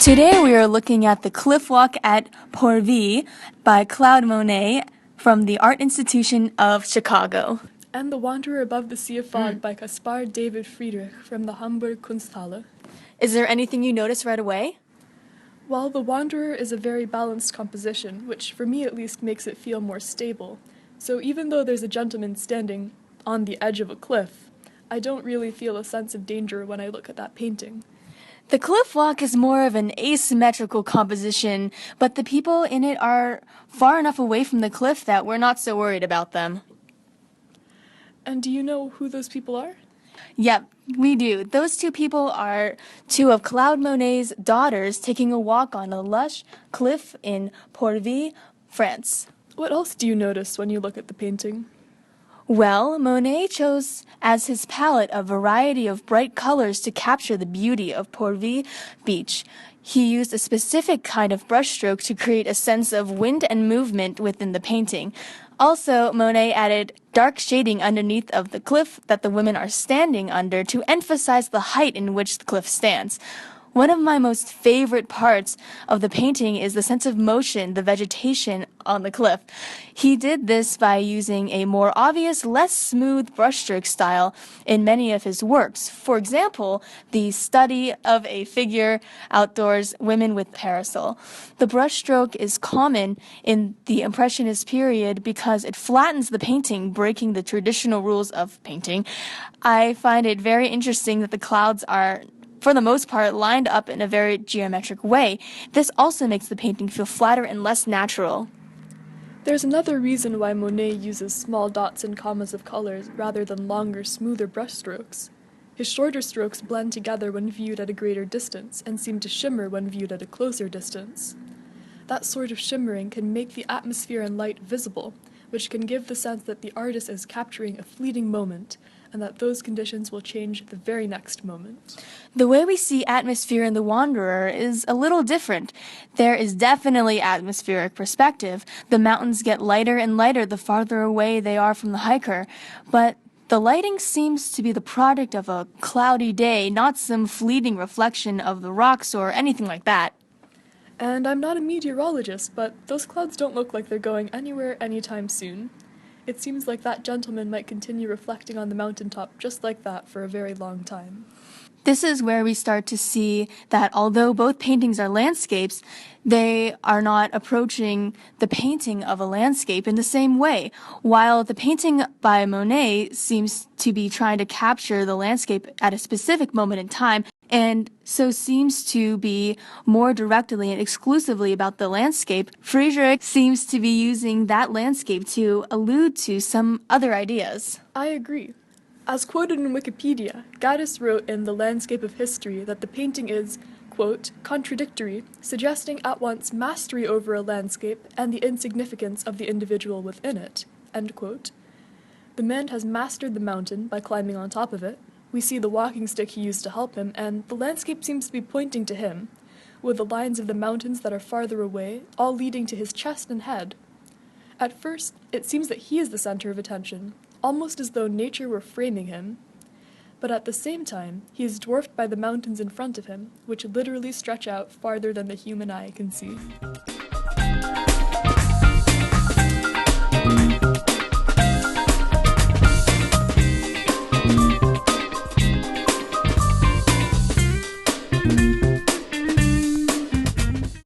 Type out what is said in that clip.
Today we are looking at the cliff walk at Portvy by Claude Monet from the Art Institution of Chicago. And The Wanderer Above the Sea of Fog by Caspar David Friedrich from the Hamburg Kunsthalle. Is there anything you notice right away? Well, The Wanderer is a very balanced composition, which for me at least makes it feel more stable. So even though there's a gentleman standing on the edge of a cliff, I don't really feel a sense of danger when I look at that painting. The cliff walk is more of an asymmetrical composition, but the people in it are far enough away from the cliff that we're not so worried about them. And do you know who those people are? Yep, we do. Those two people are two of Claude Monet's daughters taking a walk on a lush cliff in Portvy, France. What else do you notice when you look at the painting? Well, Monet chose as his palette a variety of bright colors to capture the beauty of Portvy Beach. He used a specific kind of brushstroke to create a sense of wind and movement within the painting. Also, Monet added dark shading underneath of the cliff that the women are standing under to emphasize the height in which the cliff stands. One of my most favorite parts of the painting is the sense of motion, the vegetation on the cliff. He did this by using a more obvious, less smooth brushstroke style in many of his works. For example, the study of a figure outdoors, women with parasol. The brushstroke is common in the Impressionist period because it flattens the painting, breaking the traditional rules of painting. I find it very interesting that the clouds are, for the most part, lined up in a very geometric way. This also makes the painting feel flatter and less natural. There's another reason why Monet uses small dots and commas of colors rather than longer, smoother brushstrokes. His shorter strokes blend together when viewed at a greater distance and seem to shimmer when viewed at a closer distance. That sort of shimmering can make the atmosphere and light visible, which can give the sense that the artist is capturing a fleeting moment, and that those conditions will change the very next moment. The way we see atmosphere in The Wanderer is a little different. There is definitely atmospheric perspective. The mountains get lighter and lighter the farther away they are from the hiker, but the lighting seems to be the product of a cloudy day, not some fleeting reflection of the rocks or anything like that. And I'm not a meteorologist, but those clouds don't look like they're going anywhere anytime soon. It seems like that gentleman might continue reflecting on the mountaintop just like that for a very long time. This is where we start to see that although both paintings are landscapes, they are not approaching the painting of a landscape in the same way. While the painting by Monet seems to be trying to capture the landscape at a specific moment in time, and so seems to be more directly and exclusively about the landscape, Friedrich seems to be using that landscape to allude to some other ideas. I agree. As quoted in Wikipedia, Gaddis wrote in The Landscape of History that the painting is, quote, contradictory, suggesting at once mastery over a landscape and the insignificance of the individual within it, end quote. The man has mastered the mountain by climbing on top of it. We see the walking stick he used to help him, and the landscape seems to be pointing to him, with the lines of the mountains that are farther away, all leading to his chest and head. At first, it seems that he is the center of attention, almost as though nature were framing him. But at the same time, he is dwarfed by the mountains in front of him, which literally stretch out farther than the human eye can see.